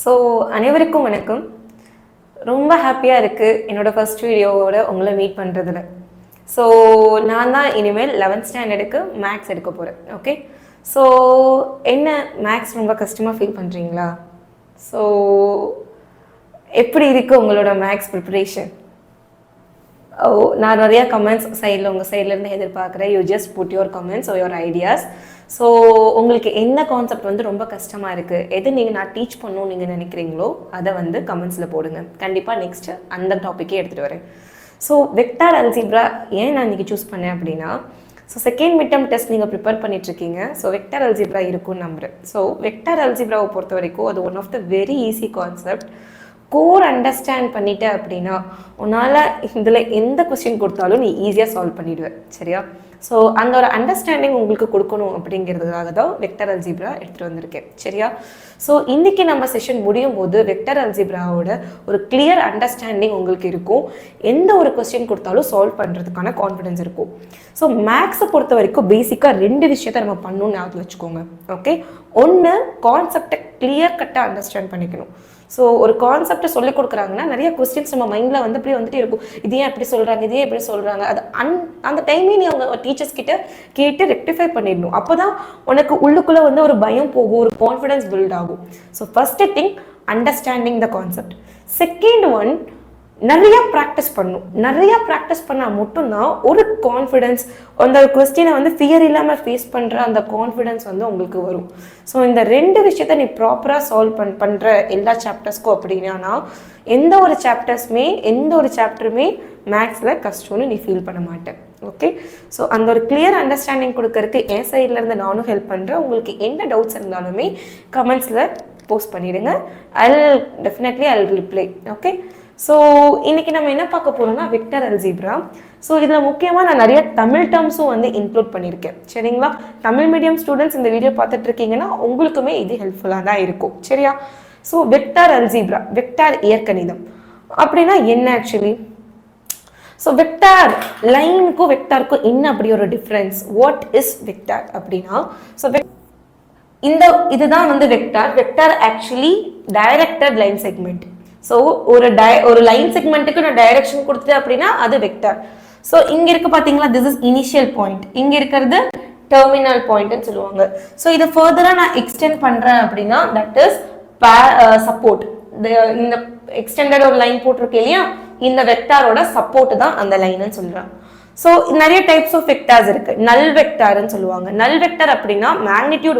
So அனைவருக்கும் வணக்கம். ரொம்ப ஹாப்பியாக இருக்குது என்னோடய ஃபர்ஸ்ட் வீடியோவோட உங்களை மீட் பண்ணுறதுல. ஸோ நான் தான் இனிமேல் 11th ஸ்டாண்டர்டுக்கு மேக்ஸ் எடுக்க போகிறேன். ஓகே, ஸோ என்ன மேக்ஸ் ரொம்ப கஷ்டமாக ஃபீல் பண்ணுறீங்களா? ஸோ எப்படி இருக்குது உங்களோட மேக்ஸ் ப்ரிப்பரேஷன்? நான் நிறையா கமெண்ட்ஸ் உங்கள் சைட்லேருந்து எதிர்பார்க்குறேன். You just put your comments or your ideas. So உங்களுக்கு என்ன கான்செப்ட் வந்து ரொம்ப கஷ்டமாக இருக்குது, எது நான் டீச் பண்ணணும்னு நீங்கள் நினைக்கிறீங்களோ அதை கமெண்ட்ஸில் போடுங்க. கண்டிப்பாக நெக்ஸ்ட்டு அந்த டாப்பிக்கே எடுத்துகிட்டு வரேன். ஸோ வெக்டார் அல்ஜிப்ரா ஏன் நான் இன்றைக்கி சூஸ் பண்ணேன் அப்படின்னா, so second mid term test நீங்கள் ப்ரிப்பேர் பண்ணிட்டுருக்கீங்க. ஸோ வெக்டார் அல்ஜிப்ரா இருக்கும்னு நம்புகிறேன். ஸோ வெக்டார் அல்ஜிப்ராவை பொறுத்த வரைக்கும் அது one of the very easy concept. Core understand பண்ணிட்ட அப்படின்னா உன்னால் இதில் எந்த கொஸ்டின் கொடுத்தாலும் நீ ஈஸியாக சால்வ் பண்ணிவிடுவேன். சரியா? ஸோ அந்த ஒரு அண்டர்ஸ்டாண்டிங் உங்களுக்கு கொடுக்கணும் அப்படிங்கிறதுக்காக தான் வெக்டர் அல்ஜிப்ரா எடுத்துகிட்டு வந்திருக்கேன். சரியா? ஸோ இன்றைக்கி நம்ம செஷன் முடியும் போது வெக்டர் அல்ஜிப்ராவோட ஒரு கிளியர் அண்டர்ஸ்டாண்டிங் உங்களுக்கு இருக்கும். எந்த ஒரு கொஸ்டின் கொடுத்தாலும் சால்வ் பண்ணுறதுக்கான கான்ஃபிடன்ஸ் இருக்கும். ஸோ மேக்ஸை பொறுத்த வரைக்கும் பேசிக்காக 2 விஷயத்தை நம்ம பண்ணணும்னு ஞாபகம் வச்சுக்கோங்க. ஓகே, ஒன்று கான்செப்டை கிளியர் கட்டாக அண்டர்ஸ்டாண்ட் பண்ணிக்கணும். ஸோ ஒரு கான்செப்டை சொல்லிக் கொடுக்குறாங்கன்னா நிறைய கொஸ்டின்ஸ் நம்ம மைண்டில் அப்படியே வந்துட்டே இருக்கும். இதே எப்படி சொல்கிறாங்க, இதே எப்படி சொல்கிறாங்க, அது அந்த டைமே நீ அவங்க டீச்சர்ஸ் கிட்ட கேட்டு ரெக்டிஃபை பண்ணிடணும். அப்போ தான் உனக்கு உள்ளுக்குள்ளே ஒரு பயம் போகும், ஒரு கான்ஃபிடன்ஸ் பில்ட் ஆகும். So first thing understanding the concept. Second one, நிறையா ப்ராக்டிஸ் பண்ணணும். நிறையா ப்ராக்டிஸ் பண்ணால் மட்டும்தான் ஒரு கான்ஃபிடென்ஸ், அந்த கொஸ்டினை ஃபியர் இல்லாமல் ஃபேஸ் பண்ணுற அந்த கான்ஃபிடென்ஸ் உங்களுக்கு வரும். ஸோ இந்த 2 விஷயத்த நீ ப்ராப்பராக சால்வ் பண்ணுற எல்லா சாப்டர்ஸ்க்கும் அப்படின்னா எந்த ஒரு சாப்டருமே மேக்ஸில் கஷ்டம்னு நீ ஃபீல் பண்ண மாட்டேன். ஓகே, ஸோ அந்த ஒரு கிளியர் அண்டர்ஸ்டாண்டிங் கொடுக்கறதுக்கு என் சைட்லேருந்து நானும் ஹெல்ப் பண்ணுறேன். உங்களுக்கு என்ன டவுட்ஸ் இருந்தாலுமே கமெண்ட்ஸில் போஸ்ட் பண்ணிவிடுங்க. Definitely I will reply. Okay, so இன்றைக்கி நம்ம என்ன பார்க்க போகிறோம்னா வெக்டர் அல்ஜிப்ரா. ஸோ இதில் முக்கியமாக நான் நிறைய தமிழ் டேர்ம்ஸும் இன்க்ளூட் பண்ணியிருக்கேன். சரிங்களா? தமிழ் மீடியம் ஸ்டூடெண்ட்ஸ் இந்த வீடியோ பார்த்துட்டு இருக்கீங்கன்னா உங்களுக்குமே இது ஹெல்ப்ஃபுல்லாக தான் இருக்கும். சரியா? ஸோ வெக்டர் அல்ஜிப்ரா, வெக்டார் இயற்கணிதம் அப்படின்னா என்ன ஆக்சுவலி? ஸோ வெக்டார் லைனுக்கும் வெக்டாருக்கும் என்ன அப்படி ஒரு டிஃப்ரென்ஸ்? வாட் இஸ் வெக்டார் அப்படின்னா, ஸோ இதுதான் vector. Vector actually directed line segment. So ஒரு லைன் செக்மெண்ட்டுக்கு நான் டைரக்ஷன் கொடுத்துட்டேன் அப்படின்னா அது வெக்டார். ஸோ இங்கே இருக்கு பார்த்தீங்களா, திஸ் இஸ் இனிஷியல் பாயிண்ட், இங்கே இருக்கிறது டெர்மினல் பாயிண்ட்னு சொல்லுவாங்க. ஸோ இதை ஃபர்தராக நான் எக்ஸ்டெண்ட் பண்ணுறேன் அப்படின்னா தட் இஸ் சப்போர்ட். இந்த எக்ஸ்டெண்டட் ஒரு லைன் போட்டிருக்கு இல்லையா, இந்த வெக்டாரோட சப்போர்ட் தான் அந்த லைன்னு சொல்கிறேன். ஸோ நிறைய டைப்ஸ் ஆஃப் வெக்டார்ஸ் இருக்கு. நல் வெக்டார்னு சொல்லுவாங்க. நல் வெக்டார் அப்படின்னா மேக்னிடியூட்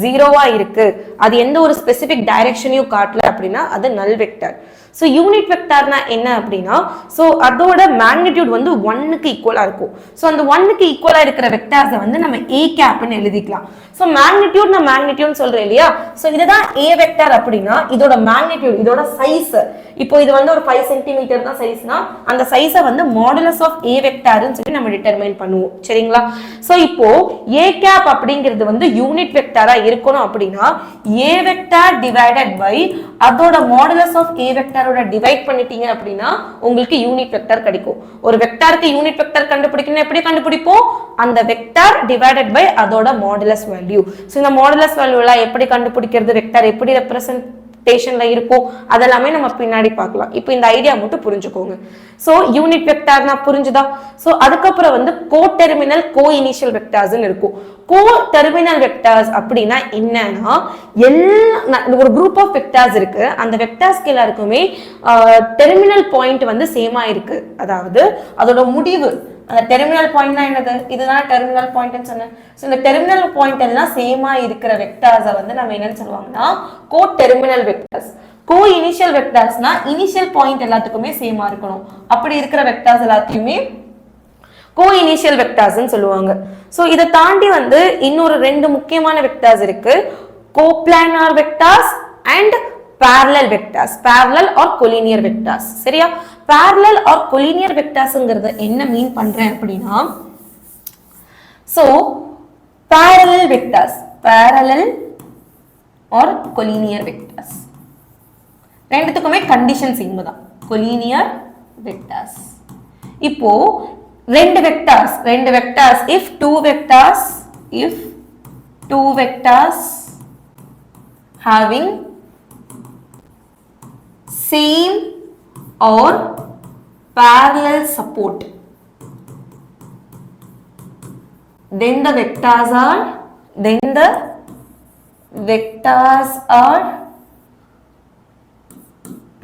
0வா இருக்கு, அது எந்த ஒரு ஸ்பெசிபிக் டைரக்ஷனையும் காட்டல அப்படின்னா அது நல் வெக்டார். ஸோ யூனிட் வெக்டார்னா என்ன அப்படின்னா, ஸோ அதோட மேக்னிடியூட் 1க்கு ஈக்குவலாக இருக்கும். ஸோ அந்த 1க்கு ஈக்குவலாக இருக்கிற வெக்டார்ஸை நம்ம ஏ கேப்னு எழுதிக்கலாம். ஸோ மேக்னிடியூட்னு சொல்றேன் இல்லையா, ஸோ இதுதான் ஏ வெக்டார் அப்படின்னா இதோட மேக்னிடியூட், இதோட சைஸ். இப்போ இது ஒரு 5 சென்டிமீட்டர் தான் சைஸ்னா அந்த சைஸை மாடுலஸ் ஆஃப் ஏ வெக்டார்னு சொல்லி நம்ம டிட்டர்மைன் பண்ணுவோம். சரிங்களா? ஸோ இப்போ ஏ கேப் அப்படிங்கிறது யூனிட் வெக்டாரா இருக்கணும் அப்படின்னா ஏ வெக்டார் டிவைடட் பை அதோட மாடுலஸ் ஆஃப் ஏ வெக்டாரோட டிவைட் பண்ணிட்டீங்க அப்படின்னா உங்களுக்கு யூனிட் வெக்டார் கிடைக்கும். ஒரு வெக்டாருக்கு யூனிட் வெக்டார் கண்டுபிடிக்கணும், எப்படி கண்டுபிடிப்போம்? அந்த வெக்டார் டிவைடட் பை அதோட மாடுலஸ் வேல்யூ. ஸோ இந்த மாடுலஸ் வேல்யூலாம் எப்படி கண்டுபிடிக்கிறது, வெக்டார் எப்படி ரெப்ரசன்டேஷன்ல இருக்கும், அதெல்லாமே நம்ம பின்னாடி பார்க்கலாம். இப்போ இந்த ஐடியா மட்டும் புரிஞ்சுக்கோங்க. ஸோ யூனிட் வெக்டார்னா புரிஞ்சுதா? ஸோ அதுக்கப்புறம் கோ டெர்மினல் கோ இனிஷியல் வெக்டார்ஸ்னு இருக்கும். கோ டெர்மினல் வெக்டார்ஸ் அப்படின்னா என்னன்னா, ஒரு குரூப் ஆஃப் வெக்டார்ஸ் இருக்கு. அந்த வெக்டார்ஸ்க்கு எல்லாருக்குமே டெர்மினல் பாயிண்ட் சேமா இருக்கு. அதாவது அதோட முடிவு, அந்த டெர்மினல் பாயிண்ட்னா என்னது? இதுதான் டெர்மினல் பாயிண்ட்னு சொன்னேன். ஸோ இந்த டெர்மினல் பாயிண்ட் எல்லாம் சேமா இருக்கிற வெக்டார்ஸை நம்ம என்னன்னு சொல்லுவாங்கன்னா கோ டெர்மினல் வெக்டார்ஸ். கோ இனிஷியல் வெக்டார்ஸ்னா இனிஷியல் பாயிண்ட் எல்லாத்துக்குமே சேமா இருக்கணும். அப்படி இருக்கிற வெக்டார்ஸ் எல்லாத்தையுமே கோ இனிஷியல் வெக்டார்ஸ்னு சொல்லுவாங்க. ஸோ இதை தாண்டி இன்னொரு 2 முக்கியமான வெக்டார்ஸ் இருக்கு. கோப்ளானார் vectors and parallel vectors, parallel or collinear vectors. சரியா? parallel or collinear vectorsங்கிறது என்ன மீன் பண்றேன் அப்படின்னா, so parallel vectors, parallel or collinear vectors ரெண்டுத்துக்குமே கண்டிஷன் சேம் தான். collinear vectors. இப்போ ரெண்டு vectors if two vectors having same or parallel support, then the vectors are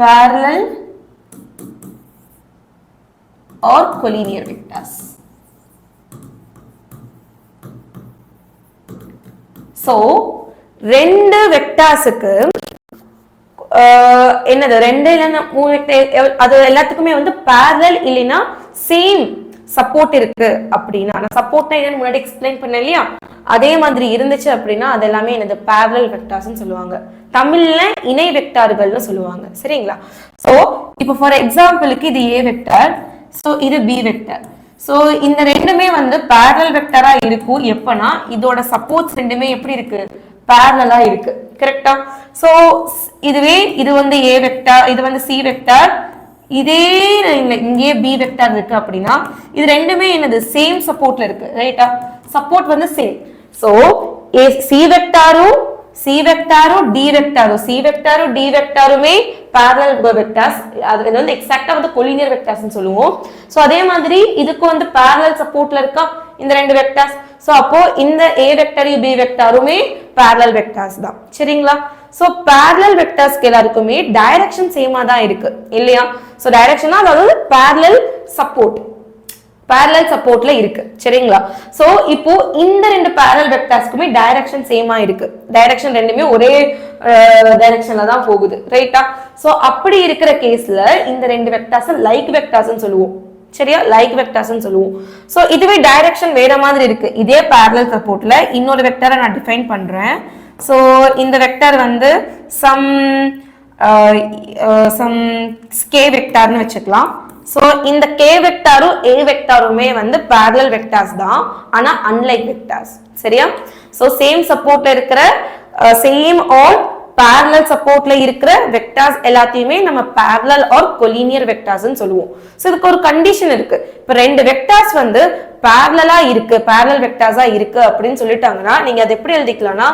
parallel or collinear vectors. So ரெண்டு வெக்டார்ஸ்க்கு என்னது ரெண்டு இல்லைன்னா மூணு வெக்டர் அது எல்லாத்துக்குமே வந்து parallel இல்லைன்னா சேம் சப்போர்ட் இருக்கு அப்படின்னா, நான் சப்போர்ட்னா என்னன்னு முன்னாடி எக்ஸ்பிளைன் பண்ணேன் இல்லையா, அதே மாதிரி இருந்துச்சு அப்படின்னா அது எல்லாமே என்னது parallel வெக்டார்ஸ்னு சொல்லுவாங்க. தமிழ்ல இணை வெக்டார்கள்னு சொல்லுவாங்க. சரிங்களா? சோ இப்போ ஃபார் எக்ஸாம்பிளுக்கு இது A வெக்டார், சோ இது B வெக்டார். சோ இந்த ரெண்டுமே வந்து parallel வெக்டாரா இருக்கும் எப்பனா இதோட சப்போர்ட்ஸ் ரெண்டுமே எப்படி இருக்கு, parallel-ஆ இருக்கு. கரெக்ட்டா? சோ இதுவே இது வந்து A வெக்டார், இது வந்து C வெக்டார், இதே இங்கே B வெக்டார் இருக்கு அப்படின்னா இது ரெண்டுமே என்னது சேம் சப்போர்ட்ல இருக்கு. ரைட்டா? சப்போர்ட் வந்து same. So C வெக்டாரும் D வெக்டாரும் C வெக்டாரும் D வெக்டாருமே parallel vectors. அது வந்து எக்ஸாக்ட்டா வந்து collinear வெக்டார்ஸ்னு சொல்லுவோம். சோ அதே மாதிரி இதுக்கு வந்து parallel சப்போர்ட்ல இருக்கா இந்த ரெண்டு வெக்டார்ஸ். சோ அப்போ இந்த A வெக்டாரையும் B வெக்டாருமே parallel வெக்டார்ஸ் தான். சரிங்களா? சோ parallel வெக்டார்ஸ்க்கு எல்லாருக்குமே டைரக்ஷன் சேமா தான் இருக்கு இல்லையா? சோ டைரக்ஷனா அதாவது parallel சப்போர்ட்ல இருக்கு. சரிங்களா? சோ இப்போ இந்த ரெண்டு parallel வெக்டார்ஸ்க்குமே டைரக்ஷன் சேமா இருக்கு. டைரக்ஷன் ரெண்டுமே ஒரே டைரக்ஷன்ல தான் போகுது. ரைட்டா? சோ அப்படி இருக்கிற கேஸ்ல இந்த ரெண்டு வெக்டார்ஸ் லைக் வெக்டார்ஸ்னு சொல்லுவோம். சரியா? லைக் வெக்டார்ஸ்னு சொல்லுவோம். சோ இதுவே டைரக்ஷன் வேற மாதிரி இருக்கு. இதே parallel சப்போர்ட்ல இன்னொரு வெக்டாரை நான் டிஃபைன் பண்றேன். சோ இந்த வெக்டார் வந்து சம் k வெக்டார்னு வச்சுக்கலாம். சோ இந்த k வெக்டாரும் a வெக்டாருமே வந்து parallel வெக்டார்ஸ் தான், ஆனா அன்லைக் வெக்டார்ஸ். சரியா? சோ சேம் சப்போர்ட்ல இருக்கிற சேம் ஆர் parallel சப்போர்ட்ல இருக்கிற வெக்டார்ஸ் எல்லாத்தையுமே நம்ம parallel or collinear வெக்டார்ஸ்னு சொல்லுவோம். சோ இதுக்கு ஒரு கண்டிஷன் இருக்கு. இப்ப ரெண்டு வெக்டார்ஸ் வந்து parallel-ஆ இருக்கு, parallel வெக்டார்ஸா இருக்கு அப்படின்னு சொல்லிட்டாங்கன்னா நீங்க அதை எப்படி எழுதிக்கலாம்னா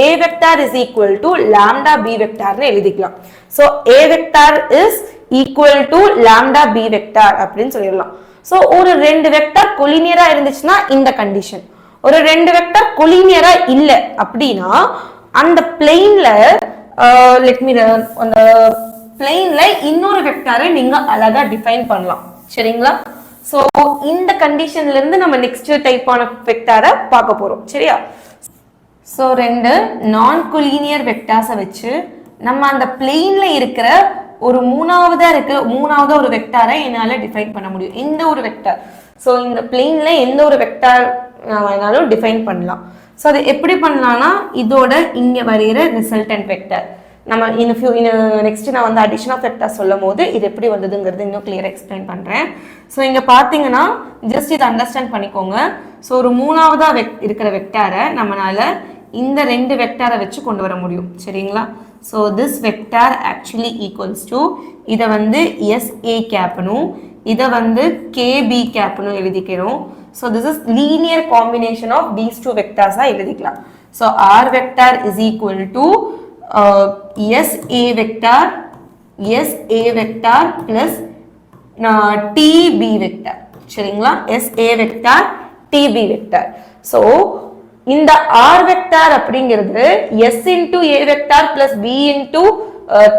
a vector is equal to lambda b வெக்டார்னு எழுதிக்கலாம். So a vector is equal to lambda b vector அப்படின்னு சொல்லிடலாம். சோ ஒரு ரெண்டு வெக்டார் collinear-ஆ இருந்துச்சுன்னா இந்த கண்டிஷன், ஒரு ரெண்டு வெக்டார் collinear-ஆ இல்ல அப்படின்னா அந்த பிளேன்ல அந்த பிளேன்ல இன்னொரு வெக்டாரை நீங்க அழகா டிஃபைன் பண்ணலாம். சரிங்களா? சோ இந்த கண்டிஷன்ல இருந்து நம்ம நெக்ஸ்ட் டைப்பான வெக்டாரை பார்க்க போறோம். சரியா? சோ ரெண்டு நான் கொலினியர் வெக்டார்ஸை வச்சு நம்ம அந்த பிளேன்ல இருக்கிற ஒரு மூணாவதா ஒரு வெக்டாரை என்னால டிஃபைன் பண்ண முடியும். இந்த ஒரு வெக்டார், சோ இந்த பிளேன்ல எந்த ஒரு வெக்டார் வேணாலும் டிஃபைன் பண்ணலாம். சோ அது எப்படி பண்ணலாம்னா இதோட இங்க வரைகிற ரிசல்டன்ட் வெக்டார் நம்ம நெக்ஸ்ட் நான் வந்து அடிஷன் ஆஃப் வெக்டார் சொல்லும் போது இது எப்படி வந்ததுங்கிறது இன்னும் கிளியரா எக்ஸ்பிளைன் பண்றேன். சோ இங்க பாத்தீங்கன்னா ஜஸ்ட் இதை அண்டர்ஸ்டாண்ட் பண்ணிக்கோங்க. சோ ஒரு மூணாவதா இருக்கிற வெக்டாரை நம்மளால இந்த ரெண்டு வெக்டாரை வச்சு கொண்டு வர முடியும். சரிங்களா? So this vector actually equals to இதை வந்து SA கேப்னும் இதை வந்து KB கேப்னும் எழுதிக்கணும். So this is linear combination of these two vectors ஆ எழுதிக்கலாம். So R vector is equal to SA vector plus TB vector. சரிங்களா? SA vector TB vector. So இந்த R vector அப்படிங்கிறது S into A vector plus B into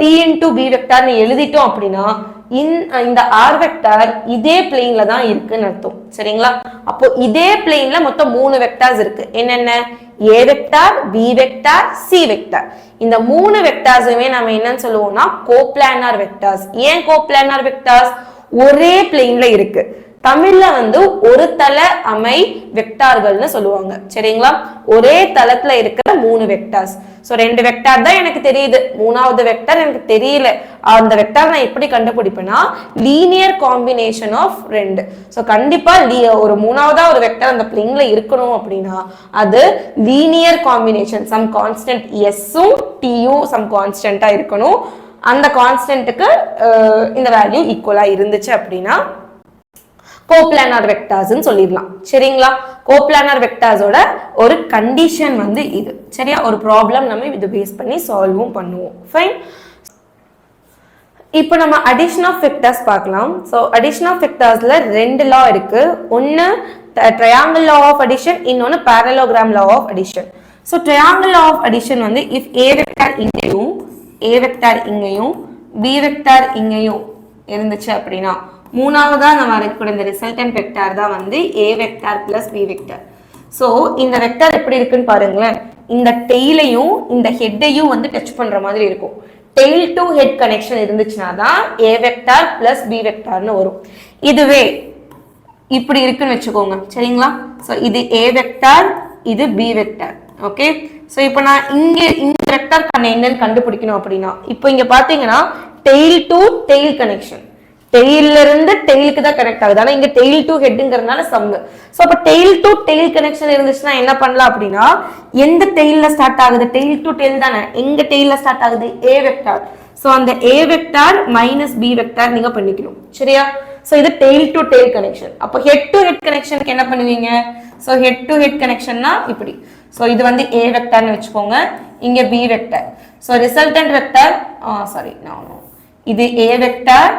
T into B vector னு எழுதிட்டோம் அப்படின்னா இந்த R vector இதே பிளேன்ல தான் இருக்குன்னு அர்த்தம். சரிங்களா? அப்போ இதே பிளேன்ல மொத்தம் மூணு வெக்டார்ஸ் இருக்கு. என்னென்ன? A vector, B vector, C vector. இந்த மூணு வெக்டார்ஸுமே நம்ம என்னன்னு சொல்லுவோம்னா கோப்ளானார் வெக்டார்ஸ். ஏன் கோப்ளானார் வெக்டார்ஸ்? ஒரே பிளேன்ல இருக்கு. தமிழ்ல வந்து ஒரு தல அமை வெக்டார்கள்னு சொல்லுவாங்க. சரிங்களா? ஒரே தளத்துல இருக்கிற மூணு வெக்டார்ஸ். சோ ரெண்டு வெக்டார் தான் எனக்கு தெரியுது, மூணாவது வெக்டார் எனக்கு தெரியல. அந்த வெக்டார் நான் எப்படி கண்டுபிடிப்பேன்னா லீனியர் காம்பினேஷன் ஆஃப் ரெண்டு. சோ கண்டிப்பா ஒரு மூணாவதா ஒரு வெக்டார் அந்த பிளேன்ல இருக்கணும் அப்படின்னா அது லீனியர் காம்பினேஷன், சம் கான்ஸ்டன்ட் எஸ்ஸும் டியும் சம் கான்ஸ்டன்டா இருக்கணும். அந்த கான்ஸ்டன்ட்டுக்கு இந்த வேல்யூ ஈக்குவலா இருந்துச்சு அப்படின்னா கோப்ளானார் வெக்டார்ஸ்னு சொல்லிடலாம். சரிங்களா? கோப்ளானார் வெக்டார்ஸோட ஒரு கண்டிஷன் வந்து இது. சரியா? ஒரு ப்ராப்ளம் நம்ம இது பேஸ் பண்ணி சால்வும் பண்ணுவோம். ஃபைன். இப்போ நம்ம அடிஷன் ஆஃப் வெக்டர்ஸ் பார்க்கலாம். ஸோ அடிஷன் ஆஃப் வெக்டர்ஸ்ல ரெண்டு லா இருக்கு. ஒன்று ட்ரையாங்கிள் லா ஆஃப் அடிஷன், இன்னொன்று parallelogram law of addition. So triangle law of addition வந்து இஃப் ஏ வெக்டார் இங்கேயும் ஏ வெக்டார் இங்கேயும் பி வெக்டார் இங்கேயும் இருந்துச்சு அப்படின்னா மூணாவதா நம்ம வரைக்கூடிய இந்த ரிசல்டன்ட் வெக்டார் தான் வந்து A vector plus B vector. So இந்த வெக்டார் எப்படி இருக்குன்னு பாருங்களேன். இந்த டெய்லையும் இந்த ஹெட்டையும் வந்து டச் பண்ற மாதிரி இருக்கும். டெய்ல் டு ஹெட் கனெக்ஷன் இருந்துச்சுன்னா தான் ஏ வெக்டார் பிளஸ் பி வெக்டார்னு வரும். இதுவே இப்படி இருக்குன்னு வச்சுக்கோங்க, சரிங்களா? ஸோ இது ஏ வெக்டார், இது பி வெக்டார். ஓகே, ஸோ இப்போ நான் இந்த வெக்டார் என்னன்னு கண்டுபிடிக்கணும் அப்படின்னா இப்போ இங்க பாத்தீங்கன்னா டெய்ல் டு டெய்ல் கனெக்ஷன், டெய்ல இருந்து டெய்லுக்கு தான் கனெக்ட் ஆகுது. ஆனா இங்க டெய்ல் டு ஹெட்ங்கிறதுனால சம்மு. சோ அப்ப டெய்ல் டு டெய்ல் கனெக்ஷன் இருந்துச்சுன்னா என்ன பண்ணலாம் அப்படின்னா எந்த டெய்ல்ல ஸ்டார்ட் ஆகுது, டெய்ல் டு டெய்ல் தானே, எங்க டெய்ல்ல ஸ்டார்ட் ஆகுது, ஏ வெக்டார். சோ அந்த ஏ வெக்டார் மைனஸ் பி வெக்டார் நீங்க பண்ணிக்கணும், சரியா? சோ இது டெய்ல் டு டெய்ல் கனெக்ஷன். அப்ப ஹெட் டு ஹெட் கனெக்ஷனுக்கு என்ன பண்ணுவீங்க? சோ ஹெட் டு ஹெட் கனெக்ஷன்னா இப்படி. சோ இது வந்து ஏ வெக்டார்னு வச்சுக்கோங்க, இங்க B vector. So resultant vector sorry no இது A vector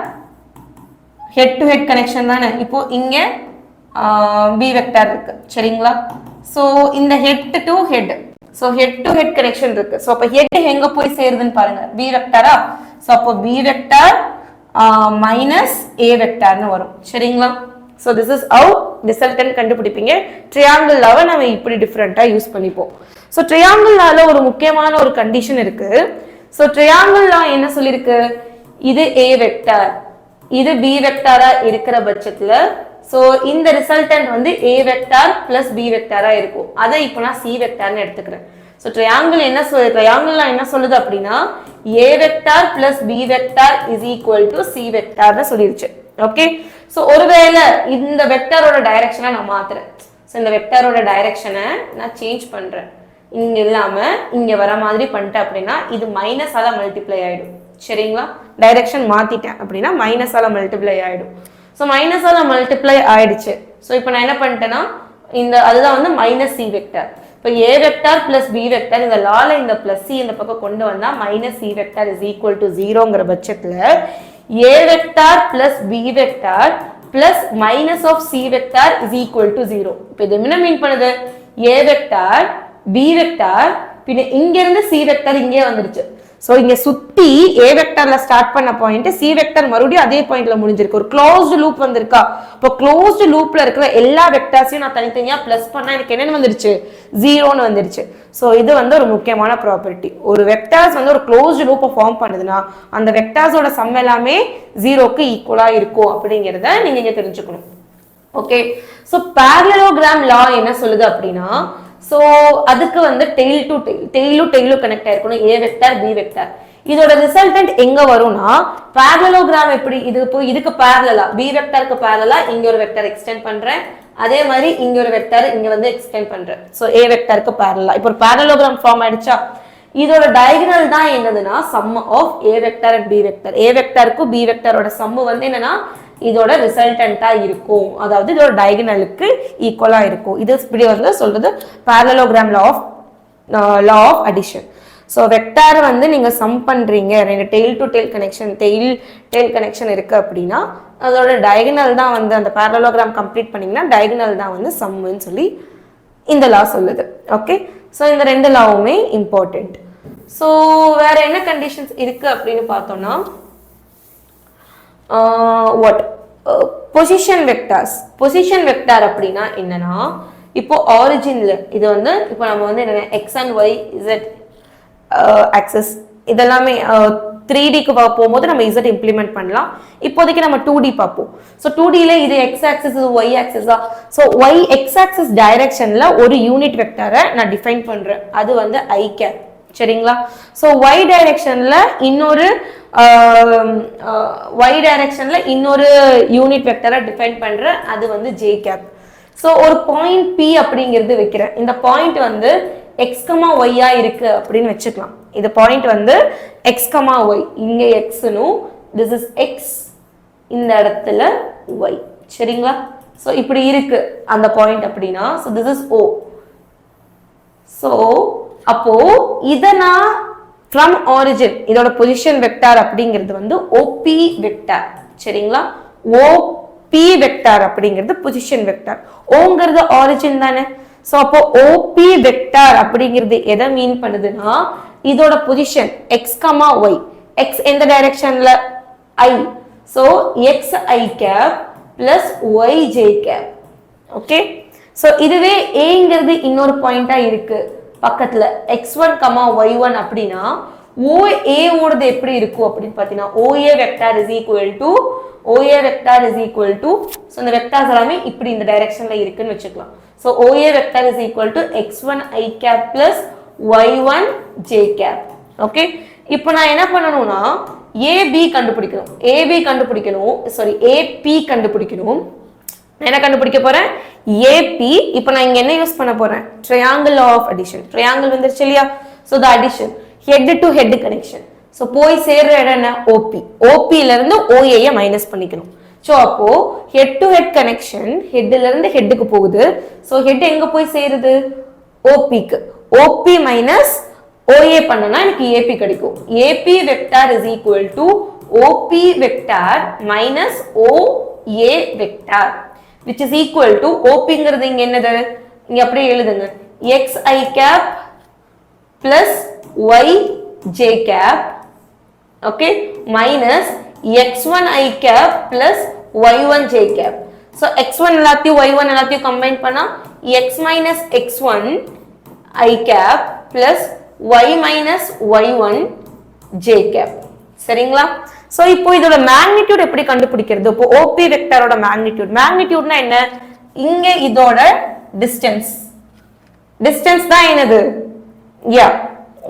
head to head connection தானே. இப்போ இங்க பி வெக்டார் இருக்கு, சரிங்களா? சோ இந்த head to head, so head to head connection இருக்கு. சோ அப்ப ஹெட் எங்க போய் சேருதுன்னு பாருங்க, பி வெக்டாரா? சோ அப்போ பி வெக்டார் மைனஸ் ஏ வெக்டார்னு வரும், சரிங்களா? So this is how resultant கண்டுபிடிப்பீங்க. ட்ரையாங்கிள் லாவை நம்ம இப்படி டிஃபரெண்டா யூஸ் பண்ணிப்போம். சோ ட்ரையாங்கிள் லால ஒரு முக்கியமான ஒரு கண்டிஷன் இருக்கு. சோ ட்ரையாங்கிள் லா என்ன சொல்லிருக்கு, இது ஏ வெக்டார், இது பி வெக்டாரா இருக்கிற பட்சத்துல சோ இந்த ரிசல்டன்ட் வந்து ஏ வெக்டார் பிளஸ் பி வெக்டாரா இருக்கும். அதை இப்போ நான் சி வெக்டார்னு எடுத்துக்கிறேன். சோ ட்ரையாங்கிள் என்ன சொல்லுது அப்படின்னா A vector plus B vector is equal to C வெக்டார்னு சொல்லிருச்சு. ஓகே, சோ ஒருவேளை இந்த வெக்டாரோட டைரக்ஷனை நான் மாத்துறேன். சோ இந்த வெக்டாரோட டைரக்ஷனை நான் சேஞ்ச் பண்றேன், இங்க இல்லாம இங்க வர மாதிரி பண்ணிட்டேன் அப்படின்னா இது மைனஸால மல்டிப்ளை ஆயிடும், சரிங்களா? டைரக்ஷன் மாத்திட்டேன் அப்படின்னா மைனஸால மல்டிப்ளை ஆயிடும். ஸோ மைனஸால மல்டிப்ளை ஆயிடுச்சு. ஸோ இப்போ நான் என்ன பண்ணிட்டேன்னா அதுதான் வந்து மைனஸ் சி வெக்டார். இப்போ A vector plus B vector இந்த லால இந்த பிளஸ் சி இந்த பக்கம் கொண்டு வந்தா minus C vector is equal to ஜீரோங்கிற பட்சத்துல A vector plus B vector plus minus of C vector is equal to zero. இப்போ இது என்ன மீன் பண்ணுது, ஏ வெக்டார் பி வெக்டார் பின்ன இங்க இருந்து சி வெக்டார் இங்கே வந்துருச்சு. சோ இங்க சுத்தி ஏ வெக்டார்ல ஸ்டார்ட் பண்ண பாயிண்ட் சி வெக்டார் மறுபடியும் அதே பாயிண்ட்ல முடிஞ்சிருக்கு. ஒரு க்ளோஸ்டு லூப் வந்திருக்கா. இப்போ க்ளோஸ்டு லூப்ல இருக்கிற எல்லா வெக்டார்ஸையும் நான் தனித்தனியா பிளஸ் பண்ணா எனக்கு என்னன்னு வந்துருச்சு, ஜீரோன்னு வந்துருச்சு. சோ இது வந்து ஒரு முக்கியமான ப்ராப்பர்ட்டி. ஒரு வெக்டார்ஸ் வந்து ஒரு க்ளோஸ்டு லூப்பை ஃபார்ம் பண்ணுதுன்னா அந்த வெக்டார்ஸோட சம் எல்லாமே ஜீரோக்கு ஈக்குவலா இருக்கும் அப்படிங்கிறத நீங்க இங்க தெரிஞ்சுக்கணும். ஓகே, சோ parallelogram law என்ன சொல்லுது அப்படின்னா சோ அதுக்கு வந்து டெய்ல் டு டெய்லும் கனெக்ட் ஆயிருக்கணும் ஏ வெக்டார் பி வெக்டார். இதோட ரிசல்டன்ட் எங்க வரும்னா parallelogram எப்படி இது போய் இதுக்கு parallel பி வெக்டாருக்கு parallel இங்க ஒரு வெக்டார் எக்ஸ்டெண்ட் பண்றேன், அதே மாதிரி இங்க ஒரு வெக்டார் இங்க வந்து எக்ஸ்டெண்ட் பண்றேன். சோ ஏ வெக்டாருக்கு parallel இப்போ ஒரு parallelogram ஃபார்ம் ஆயிடுச்சா. இதோட டயகனல் தான் என்னதுன்னா sum of A vector and B vector. A வெக்டாருக்கு பி வெக்டாரோட சம் வந்து என்னன்னா இதோட ரிசல்டன்ட்டா இருக்கும், அதாவது இதோட டயகனலுக்கு ஈக்குவலா இருக்கும். இது இப்படி வந்து சொல்றது parallelogram law of addition. So vector வந்து நீங்க சம் பண்றீங்க, ரெண்டு டெய்ல் டு டெய்ல் கனெக்ஷன் இருக்கு அப்படின்னா அதோட டயகனல் தான் வந்து அந்த parallelogram கம்ப்ளீட் பண்ணீங்கன்னா டயகனல் தான் வந்து சம்னு சொல்லி இந்த லா சொல்லுது. ஓகே, ஸோ இந்த ரெண்டு லாவுமே இம்பார்ட்டன்ட். ஸோ வேற என்ன கண்டிஷன்ஸ் இருக்கு அப்படின்னு பார்த்தோம்னா பொசிஷன் வெக்டார் அப்படின்னா என்னன்னா இப்போ ஆரிஜின்ல இது வந்து இப்போ நம்ம வந்து என்ன X and Y Z axes இதெல்லாமே 3Dக்கு போகும்போது நம்ம இசட் இம்ப்ளிமெண்ட் பண்ணலாம். இப்போதைக்கு நம்ம 2D பார்ப்போம். ஸோ 2Dல இது எக்ஸ் ஆக்சிஸ் இது ஒய் ஆக்சிஸா. ஸோ ஒய் எக்ஸ் ஆக்சிஸ் டைரக்ஷன்ல ஒரு யூனிட் வெக்டாரை நான் டிஃபைன் பண்றேன், அது வந்து ஐ கேப், சரிங்களா? ஸோ ஒய் டைரக்ஷன்ல இன்னொரு யூனிட் வெக்டரை டிஃபைன் பண்றேன், அது வந்து ஜே கேப். ஸோ ஒரு பாயிண்ட் பி அப்படிங்கிறது வைக்கிறேன். இந்த பாயிண்ட் வந்து எக்ஸ் கமா ஒய்யா இருக்கு அப்படின்னு வச்சுக்கலாம். இந்த பாயிண்ட் வந்து எக்ஸ் கமா ஒய், இங்க எக்ஸ்னும் திஸ் இஸ் எக்ஸ், இந்த இடத்துல ஒய், சரிங்களா? ஸோ இப்படி இருக்கு அந்த பாயிண்ட் அப்படின்னா திஸ் இஸ் ஓ. ஸோ அப்போ இதை நான் from origin இதோட பொசிஷன் வெக்டார் அப்படிங்கிறது வந்து OP வெக்டார். சரிங்களா? OP வெக்டார் அப்படிங்கிறது பொசிஷன் வெக்டார். ஓங்கிறது ஆரிஜின் தானே. சோ அப்போ OP வெக்டார் அப்படிங்கிறது எதை மீன் பண்ணுதுன்னா இதோட பொசிஷன் x, y. x எந்த டைரக்ஷன்ல? I. So xi cap plus yj cap. Okay. So இதுவே aங்கிறது இன்னொரு பாயிண்டா இருக்கு பக்கத்துல x1, y1 அப்படினா OA ஓடது எப்படி இருக்கும் அப்படினு பாத்தீங்கன்னா OA vector is equal to so இந்த வெக்டார்ஸ் எல்லாமே இப்படி இந்த டைரக்ஷன்ல இருக்குன்னு வெச்சுக்கலாம். So OA vector is equal to x1 i cap plus y1 j cap. Okay. இப்போ நான் என்ன பண்ணனும்னா AB கண்டுபிடிக்கணும். AP கண்டுபிடிக்கணும். நான் என்ன கண்டுபிடிக்க போறேன்? AP. இப்போ நான் இங்க என்ன யூஸ் பண்ண போறேன்? Triangle of addition. ட்ரையாங்கிள் வந்துருச்சு இல்லையா? So the addition head to head connection. So போய் சேர்ற இடம் என்ன? OP. OP ல இருந்து OA ய மைனஸ் பண்ணிக்கணும். சோ அப்போ ஹெட் டு ஹெட் கனெக்ஷன் ஹெட்ல இருந்து ஹெட்க்கு போகுது. சோ ஹெட் எங்க போய் சேருது? OP க்கு. OP மைனஸ் OA பண்ணனா எனக்கு AP கிடைக்கும். AP vector is equal to OP vector minus OA vector which is equal to OPங்கிறது இங்க என்னது? இங்க அப்படியே எழுதுங்க. xi cap plus yj cap okay minus x1i cap plus y1j cap. so x1 எல்லாத்தையும் y1 எல்லாத்தையும் கம்பைன் பண்ணா x minus x1 i cap plus y minus y1 j cap. சரிங்களா? So இப்போ இதோட மேக்னிட்யூட் எப்படி கண்டுபிடிக்கிறது? இப்போ OP வெக்டாரோட மேக்னிட்யூட்னா என்ன? இங்க இதோட டிஸ்டன்ஸ் தான் என்னது? யா.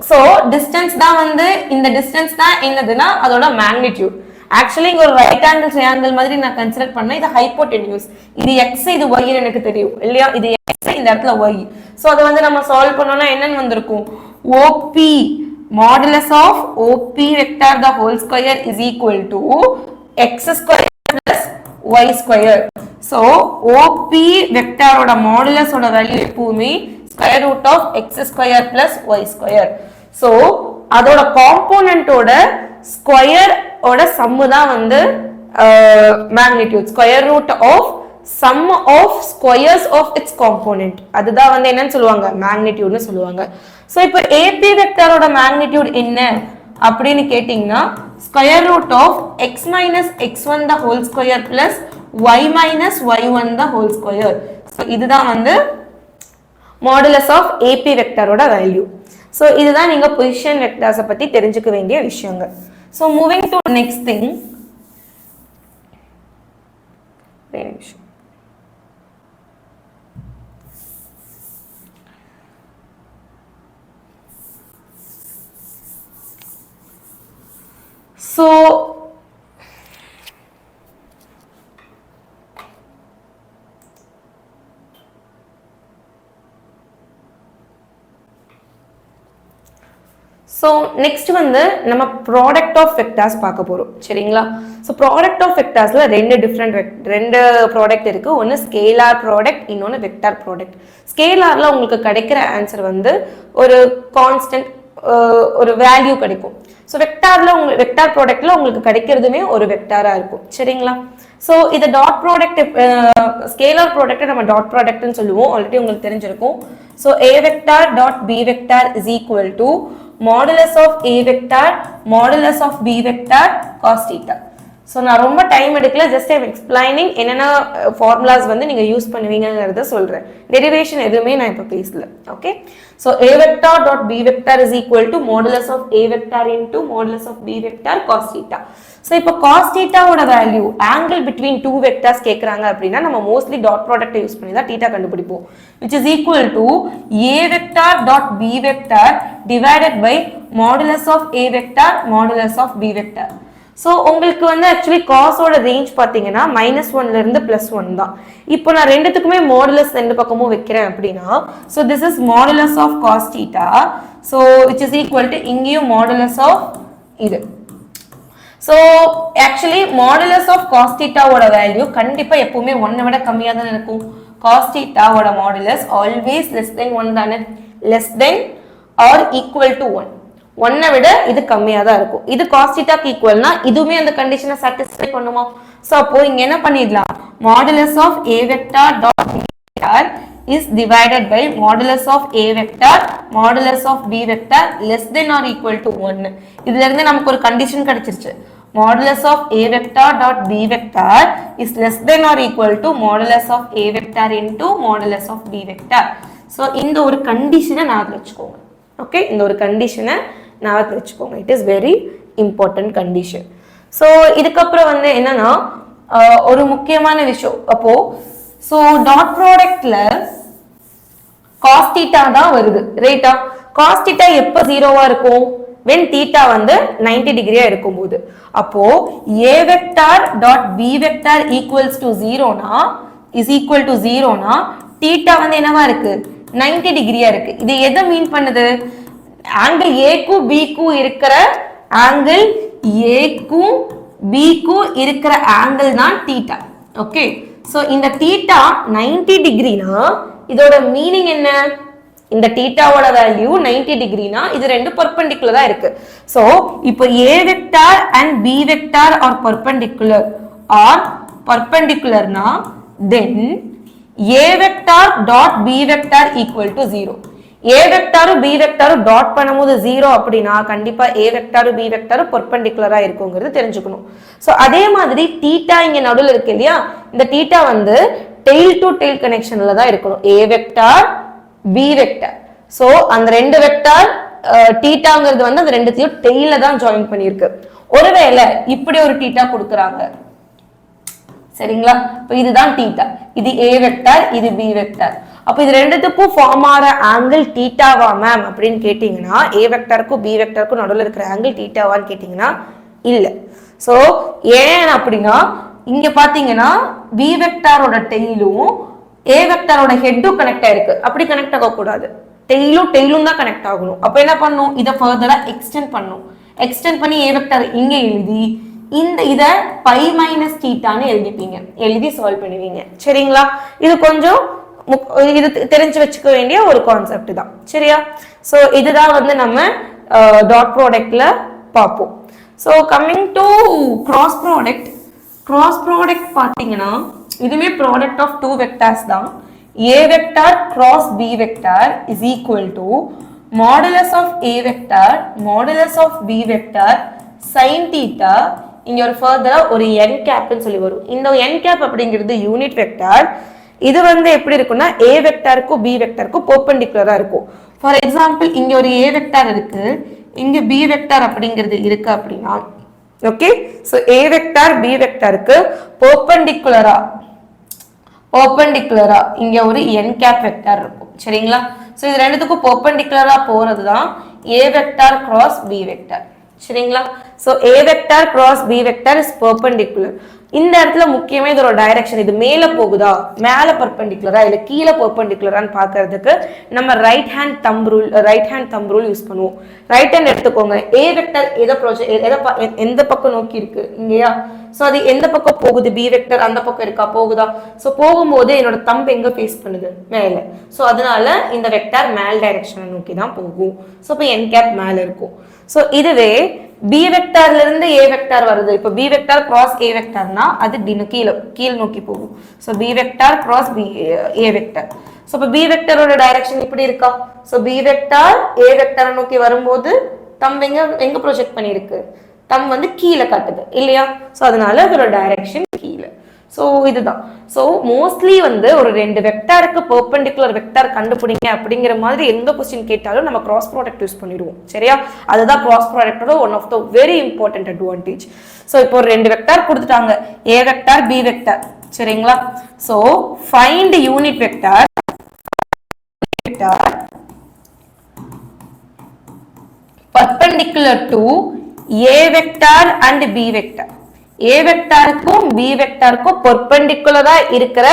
சோ டிஸ்டன்ஸ் தான் வந்து இந்த டிஸ்டன்ஸ் தான் என்னதுன்னா அதோட மேக்னிட்யூட். ஆக்சுவலி இங்க ஒரு ரைட் ஆங்கிள் ட்ரையாங்கிள் மாதிரி நான் கன்சிடர் பண்ண. இது ஹைப்போடென்யூஸ். இது x, இது y ன்னு எனக்கு தெரியும் இல்லையா? இது x, இந்த இடத்துல y. சோ அத வந்து நம்ம சால்வ் பண்ணோம்னா என்னன்னு வந்திருக்கும்? OP modulus of OP vector the whole square is equal to x square plus y square. So OP vector ஓட modulus ஓட வேல்யூ எப்பவுமே square root of x square plus y square. So அதோட component ஓட square ஓட some தான் வந்து magnitude. Square root of sum of squares of its component. அதுதான் வந்து என்னன்னு சொல்லுவாங்க? magnitude சொல்லுவாங்க. சோ இப்போ AP வெக்டாரோட மேக்னிட்யூட் என்ன அப்படினு கேட்டிங்கனா square root of x minus x1 the whole square plus y minus y1 the whole square. So இதுதான் வந்து மாடுலஸ் ஆஃப் AP வெக்டாரோட வேல்யூ. சோ இதுதான் நீங்க பொசிஷன் வெக்டார்ஸ் பத்தி தெரிஞ்சுக்க வேண்டிய விஷயங்கள். So moving to next thing. So next வந்து நம்ம product of vectors பார்க்க போறோம். சரிங்களா? So product of vectorsல ரெண்டு product இருக்கு. ஒன்னு scalar product, இன்னொன்னு vector product. scalarல உங்களுக்கு கிடைக்கிற ஆன்சர் வந்து ஒரு கான்ஸ்டன்ட் ஒரு வேல்யூ கிடைக்கும். சோ வெக்டார் ப்ராடக்ட்ல உங்களுக்கு கிடைக்கிறதுமே ஒரு வெக்டாரா இருக்கும். சரிங்களா? சோ இது டாட் ப்ராடக்ட் ஸ்கேலார் ப்ராடக்ட் நம்ம டாட் ப்ராடக்ட்னு சொல்லுவோம். ஆல்ரெடி உங்களுக்கு தெரிஞ்சிருக்கும். So a vector dot b vector is equal to modulus of a vector modulus of b vector cos theta. So நான் ரொம்ப டைம் எடுக்கல, ஜஸ்ட் ஐம் எக்ஸ்பிளைனிங் என்னென்ன formulas வந்து நீங்க யூஸ் பண்ணுவீங்கங்கறத சொல்றேன். டெரிவேஷன் எதுவுமே நான் இப்ப பேசல. Okay? So a vector dot b vector is equal to modulus of a vector into modulus of b vector cos theta. So இப்போ cos theta ஓட value angle between two vectors கேக்குறாங்க அப்படினா நம்ம மோஸ்ட்லி டாட் ப்ராடக்ட் யூஸ் பண்ணி தான் theta கண்டுபிடிப்போம். which is equal to a vector dot b vector divided by modulus of a vector modulus of b vector. So உங்களுக்கு வந்து actually cos ஓட range பாத்தீங்கன்னா -1 ல இருந்து +1 தான். இப்போ நான் ரெண்டுத்துக்குமே மாடுலஸ் ரெண்டு பக்கமும் வைக்கிறேன் அப்படினா so this is modulus of cos theta. so which is equal to இங்கேயும் modulus of இது. So actually modulus of cos theta ஓட வேல்யூ கண்டிப்பா எப்பவுமே 1 விட கம்மியா தான் இருக்கும். cos theta ஓட modulus always less than 1 தானே, less than or equal to 1. 1 விட இது கம்மியா தான் இருக்கும். இது cos θ க்கு ஈக்குவல்னா இதுவுமே அந்த கண்டிஷனை சாட்டிஸ்ஃபை பண்ணுமா? சோ அப்போ இங்க என்ன பண்ணிடலாம், modulus of a vector dot b vector is divided by modulus of a vector modulus of b vector less than or equal to 1. இதுல இருந்து நமக்கு ஒரு கண்டிஷன் கிடைச்சிருச்சு. Modulus of a vector dot b vector is less than or equal to modulus of a vector into modulus of b vector. So இந்த ஒரு கண்டிஷனை ஞாபகம் வச்சுக்கோங்க. ஓகே, இந்த ஒரு கண்டிஷனை ஞாபகம் வச்சுக்கோங்க. It is very important condition. So இதுக்கப்புறம் வந்து என்னன்னா ஒரு முக்கியமான விஷயம். அப்போ ஸோ டாட் ப்ராடக்ட்ல cos θ தான் வருது, ரைட்டா? cos θ எப்போ ஜீரோவா இருக்கும்? when θ வந்து 90 டிகிரியா இருக்கும்போது. அப்போ a vector dot b vector equals to 0 னா is equal to 0 னா θ வந்து என்னவா இருக்கு? 90 டிகிரியா இருக்கு. இது எதை மீன் பண்ணுது? ஆங்கிள் a க்கும் b க்கும் இருக்கிற ஆங்கிள் a க்கும் b க்கும் இருக்கிற ஆங்கிள் தான் θ. ஓகே, சோ இந்த θ 90 டிகிரினா இதோட மீனிங் என்ன? இந்த θவோட வேல்யூ 90 டிகிரினா இது ரெண்டு பெர்பெண்டிகுலரா இருக்கு. சோ இப்போ a vector and b vector are பெர்பெண்டிகுலர்னா then a vector dot b vector equal to 0. a வெக்டாரும் b வெக்டாரும் டாட் பண்ணும்போது 0 அப்படின்னா கண்டிப்பா a வெக்டாரும் b வெக்டாரும் பெர்பெண்டிகுலரா இருக்குங்கிறது தெரிஞ்சுக்கணும். சோ அதே மாதிரி θ இங்க நடுவுல இருக்கு இல்லையா, இந்த θ வந்து டெயில் டு டெயில் கனெக்ஷன்ல தான் இருக்கணும். a vector b vector. So அந்த ரெண்டு வெக்டார் θங்கிறது வந்து அந்த ரெண்டுத்தையும் டெயில தான் ஜாயின் பண்ணிருக்கு. ஒருவேளை இப்படி ஒரு θ கொடுக்கறாங்க, சரிங்களா? இப்போ இதுதான் θ, இது a வெக்டார், இது b வெக்டார். அப்ப இது ரெண்டுத்துக்கும் ஃபார்ம் ஆற ஆங்கிள் θவா மேம் அப்படின்னு கேட்டீங்கன்னா a வெக்டாருக்கும் b வெக்டாருக்கும் நடுவுல இருக்கிற ஆங்கிள் θவான்னு கேட்டீங்கன்னா இல்ல. சோ ஏன் அப்படின்னா இங்க பாத்தீங்கன்னா b வெக்டாரோட டெயிலும் a வெக்டாரோட ஹெட்டும் கனெக்ட் ஆயிருக்கு. அப்படி கனெக்ட் ஆக கூடாது, டெயிலும் தான் கனெக்ட் ஆகணும். அப்ப என்ன பண்ணும், இதை ஃபர்தரா எக்ஸ்டெண்ட் பண்ணும். எக்ஸ்டெண்ட் பண்ணி a வெக்டார் இங்க எழுதி இந்த இத பை மைனஸ் θன்னு எழுதிப்பீங்க, எழுதி சால்வ் பண்ணுவீங்க. சரிங்களா? இது கொஞ்சம் இது தெரிஞ்சு வச்சுக்க வேண்டிய ஒரு கான்செப்ட் தான், சரியா? சோ இதுதான் வந்து நம்ம டாட் ப்ராடக்ட்ல பார்ப்போம். So coming to cross product பாத்தீங்கன்னா இதுவே ப்ராடக்ட் ஆஃப் டூ வெக்டார்ஸ் தான். a vector cross b vector is equal to modulus of a vector modulus of b vector sin θ. இங்க ஒரு ஃபர்தரா ஒரு n கேப்னு சொல்லி வரும். இந்த n கேப் அப்படிங்கிறது யூனிட் வெக்டார். இது வந்து எப்படி இருக்குன்னா a வெக்டாருக்கும் b வெக்டாருக்கும் பெர்பெண்டிகுலரா இருக்கும். ஃபார் எக்ஸாம்பிள் இங்க ஒரு a வெக்டார் இருக்கு, இங்க b வெக்டார் அப்படிங்கிறது இருக்கு அப்படின்னா okay, so a vector b வெக்டாருக்கு பெர்பெண்டிகுலரா இங்க ஒரு n கேப் வெக்டார் இருக்கும். சரிங்களா? சோ இது ரெண்டுத்துக்கும் பெர்பெண்டிகுலரா போறது தான் a vector cross b vector. சரிங்களா? So a vector cross b vector is perpendicular. இந்த இடத்துல முக்கியமா இதோட டைரக்ஷன், இது மேல போகுதா மேல பெர்பெண்டிகுலரா இல்ல கீழே பெர்பெண்டிகுலரான்னு பார்க்கிறதுக்கு நம்ம right hand thumb rule use பண்ணுவோம். ரைட் ஹேண்ட் எடுத்துக்கோங்க. a வெக்டார் எந்த பக்கம் நோக்கி இருக்கு, இங்கயா? சோ அது எந்த பக்கம் போகுது, b வெக்டார் அந்த பக்கம் இருக்கா, போகுதா? சோ போகும்போது என்னோட தம்ப் எங்க ஃபேஸ் பண்ணுது, மேல. சோ அதனால இந்த வெக்டார் மேல் டைரக்ஷனை நோக்கி தான் போகும். சோ இப்போ n கேப் மேல இருக்கும். சோ இதுவே b வெக்டார்ல இருந்து a வெக்டார் வருது, இப்போ b வெக்டார் கிராஸ் a வெக்டார்னா அது கீழ் நோக்கி போகும். So b vector cross a vector. So இப்போ b வெக்டாரோட டைரக்ஷன் இப்படி இருக்கா? சோ b வெக்டார் a வெக்டாரை நோக்கி வரும்போது தம் எங்க ப்ரொஜெக்ட் பண்ணிருக்கு, தம் வந்து கீழே காட்டுது இல்லையா? சோ அதனால அதோட டைரக்ஷன் கீழே. சோ இதுதான். சோ மோஸ்ட்லி வந்து ஒரு ரெண்டு வெக்டாருக்கு பெர்பெண்டிகுலர் வெக்டார் கண்டுபிடிங்க அப்படிங்கிற மாதிரி எந்த क्वेश्चन கேட்டாலும் நம்ம கிராஸ் ப்ராடக்ட் யூஸ் பண்ணிடுவோம். சரியா? அதுதான் கிராஸ் ப்ராடக்ட்டோட one of the very important advantage. So இப்போ ஒரு ரெண்டு வெக்டார் கொடுத்துட்டாங்க, a வெக்டார் b வெக்டார். சரிங்களா? So find unit vector perpendicular to a vector and b vector. a வெக்டாருக்கும் b வெக்டாருக்கும் பெர்பெண்டிகுலரா இருக்கிற